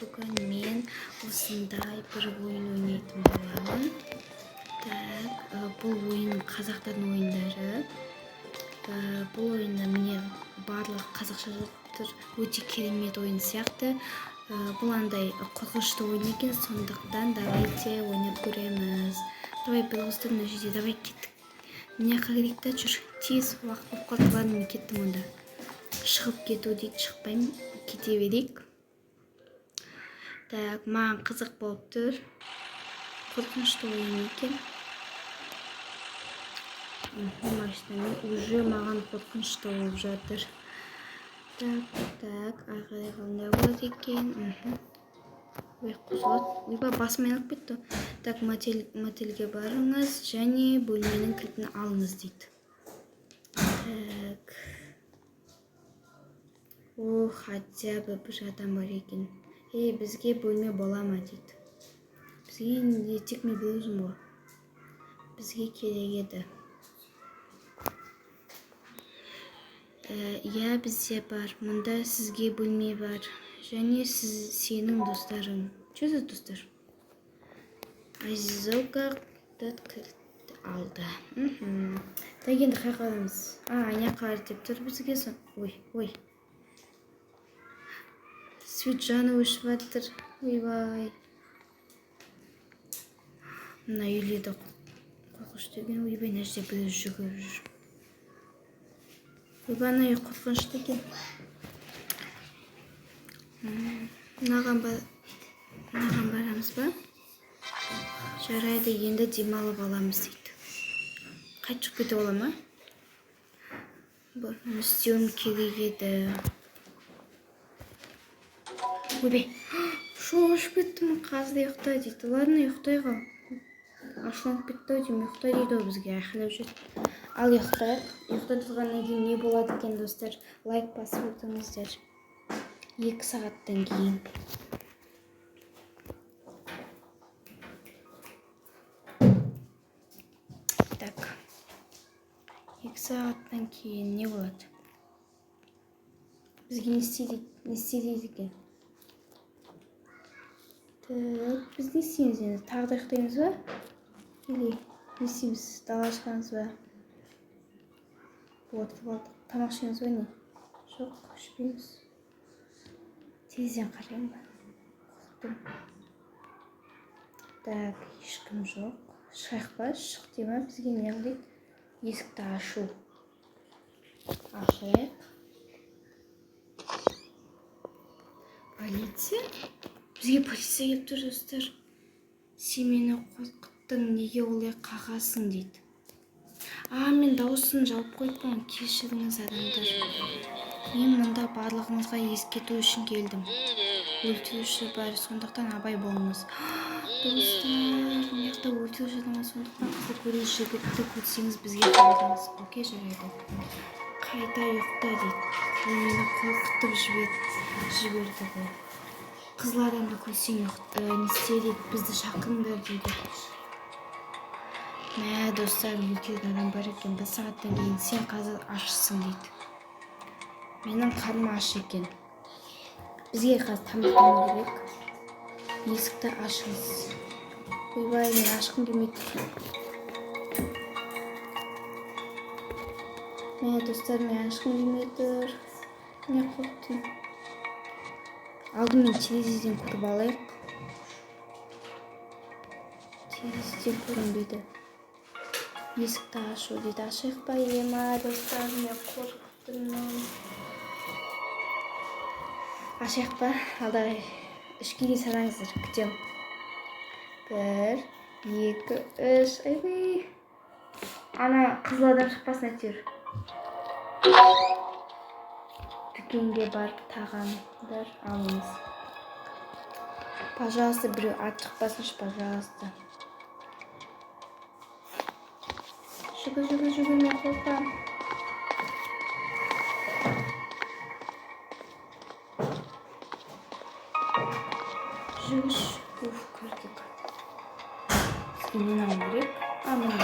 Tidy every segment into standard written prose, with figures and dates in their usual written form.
бүгін мен осындай бір ойын ойнайтын боламын. Бұл ойын қазақтардың ойындары. Бұл ойында міне барлық қазақша жаттыр, өте керемет ойын сияқты. Бұл андай қорқынышты ойын екен, сондықтан давайте ойнап көреміз. Давай белгісті мына жерде, давай кеттік. Міне қағырек та жүр, тез уақыт болып қалды. Ладно, мен кеттім онда. Шығып кету дейді, шықпаймын, кете берейік. Маған қызық болып тұр. Қорқынышты ойын екен. Машинамен уже маған қорқынышты болып жатыр. Ағай қандай болады екен. Қозғалады. Ойба, басым айналып кетті. Мотельге барыңыз және бөлменің кілтін алыңыз дейді. Хотя бы бір адам бар екен. Бізге бөлме бола ма дейді. Бізге тек мен білуім ғой. Бізге керек еді. Бізде бар. Мұнда сізге бөлме бар. Және сенің достарың. Что за достар? Азизовка кілт алды. Енді қай қаламыз? Ана қалар деп тұр бізге сон. Ой. Свет жаны өшіп жатыр. Ойбай. Мына үйледі қорқынышты екен. Ойбай, мына жерде біреу жүгіріп жүр. Ойбай, ана үй қорқынышты екен. Мынаған барамыз ба? Жарайды, енді демалып аламыз дейді. Қайтып кетіп ола ма? Бұны істеуім керек еді. Ойбай, шошып кеттім, қазды ұйықта дейді. Ладно, ұйықтайға. Ашыланып кетті деймін, ұйықта дейді бізге айқайлап жүрді. Ал ұйықтайық. Ұйықта тұрғаннан кейін не болады екен, достар? Лайк басып өтіңіздер. 2 сағаттан кейін. Так. 2 сағаттан кейін не болады? Бізге не істейді екен? Біз не істейміз енді? Тағы да ұйықтаймыз ба? Или не істейміз? Далаға шығамыз ба? Тамақ ішеміз ба не? Жоқ, ішпейміз. Терезеден қараймын ба? Қорықтым. Ешкім жоқ. Шығайық па? Шық дейма, бізге не қылайды? Есікті ашу. Ашайық. Полиция? Бізге полиция келіп тұр, достар. Сен мені қорқыттың, неге олай қағасың дейді. Мен дауысын жауып қойыппын, кешіріңіз адамдар. Мен мұнда барлығыңызға ескерту үшін келдім. Өлтіруші бар, сондықтан абай болыңыз. Достар, мықты өлтіруші адам, сондықтан қызды көрген жігітті көрсеңіз бізге қайтыңыз. Окей, жарайды. Қайта ұйықта дейді. Ол мені қорқытып жіберді ғой. Қызыл адамды көрсең не істе дейді, бізді шақырыңдар дейді. Достар, өлтірген адам бар екен, 1 сағаттан кейін сен қазір ашсың дейді. Менің қарным аш екен. Бізге қазір тамақтану керек. Есікті ашыңыз. Ойбай, мен ашқым келмейді. Достар, мен ашқым келмейді. Мен қорықтым. Алдымен терезеден көріп алайық. Терезеден көрінбейді. Есікті ашу дейді. Ашайық па ема, достар, мен қорықтым. Ашайық па? Алда ішке де сараңыздар, күтем. 1, 2, 3, айбай. Ана қызыл адам шықпасын әйтеуір. Дүкенге барып тағамдар алыңыз. Пожалуйста, біреу ат шықпасыншы, пожалуйста. Жүгір, мен қорқам. Жүгіш. Көрдік. Сізге нені алу керек? Міне.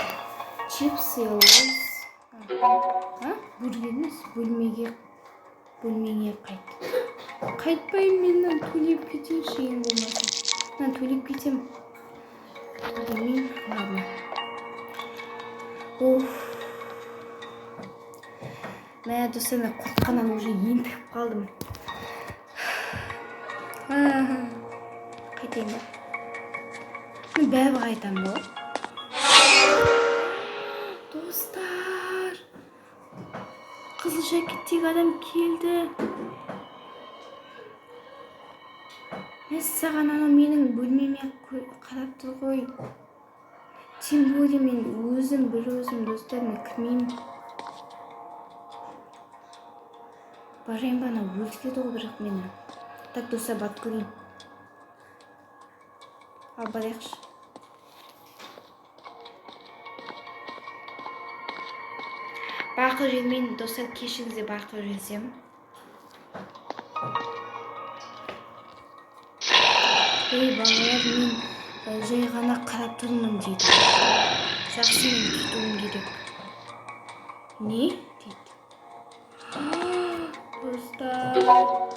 Чипсы, лейс. Бургер емес, бөлмеңе қайт. Қайтпаймын, мен төлеп кетейінші ең болмаса. Мен төлеп кетем. Демеймін, ладно. Мә достар, мен қорққаннан уже ентігіп қалдым. Қайтайын ба? Мен бәрі қайтам ба? Достар, қызыл жакеттегі адам келді. Мәссаған, ана менің бөлмеме қарап тұр ғой. Тем более мен өзім достар, мен кірмеймін. Барайын ба, ана өлтіреді ғой бірақ мені. Так, достар, бат көрейін. Ал барайықшы. Бақы жүрмейін, достар, кешіңізде бақы жүрсем. Ей, балалар, мен жай ғана қарап тұрмын дейді. Жақсы, мен тұтуым керек. Не? Дейді. Достар,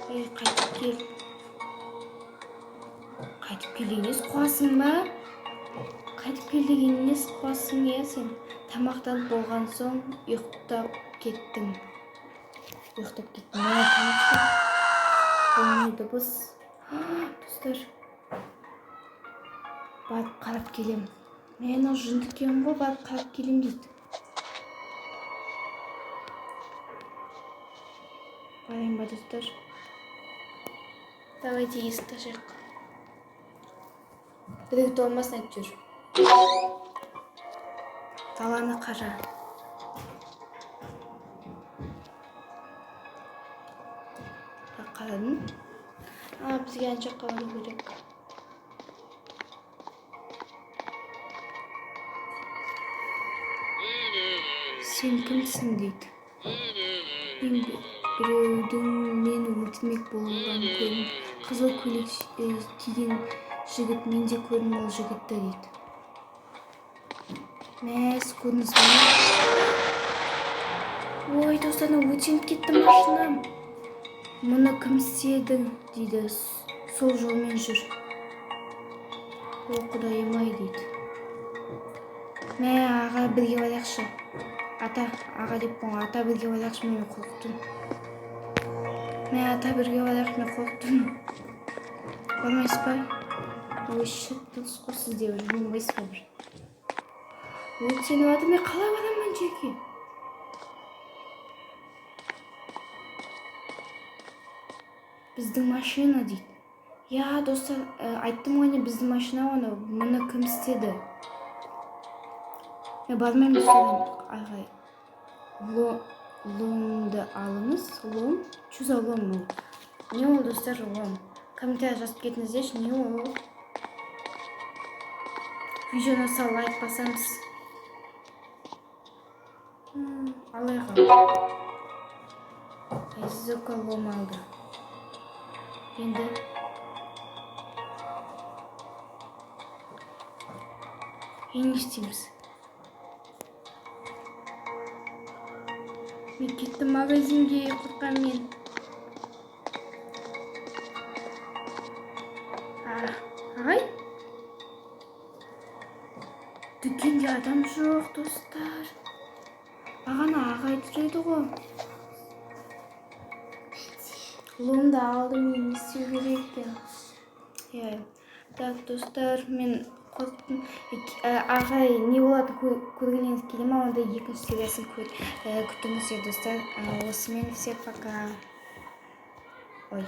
қайтып кел. Қайтып кел емес қуасың ба? Қайтып кел деген емес қуасың, е сен? Тамақтанып болған соң ұйықтап кеттің. Ұйықтап кеттің. Не тамақта? Болмайды біз. Достар, барып қарап келем. Мен жындықем ғой, барып қарап келем дейді. Барайын ба, достар? Давайте есікті ашайық. Біреу толмасын әйтеуір. Даланы қара. Қарадың? Бізге ана жаққа бару керек. Сен кімсің дейді. Мен біреудің мені өлтірмек болған көрдім. Қызыл көйлек киген жігіт, мен де көрдім ол жігітті дейді. Мәз көрдіңіз бе? Ой, достарым, өтеніп кетті машинам. Мұны кім істеді дейді. Сол жолмен жүр. О, құдайым-ай дейді. Мә, аға бірге барайықшы. Аға деп қойған. Ата бірге барайықшы, мен қорықтым. Мә, ата бірге барайықшы, мен қорықтым. Бармайсыз ба? Ой, шыт, дұрыс қой сізде, жүрмейсіз ба бір? Өтсені барды, мен қалай барамын жерге? Біздің машина дейді. Я, достар, айттым ғой, біздің машина оны, мұны кім істеді? Мен бармаймын соған, ағай. Ломды алыңыз. Лом? Чу за лом ол? Не ол, достар, лом? Комментарий жазып кетіңіздерші, не ол? Видеоны сал, лайк басамыз. Алайға. Айзыка лом алды. Енді не істейміз? Мен кеттім магазинге, қорқам мен. Ағай? Дүкенде адам жоқ, достар. Бағана ағай тұреді ғой. Ломды алдым, мен не істеу керек екен? Так, достар, мен қорықтым. Ағай не болады көргеніңіз келе ма, онда екінші сериясын күтіңіздер, достар. Осымен все пока. Ой.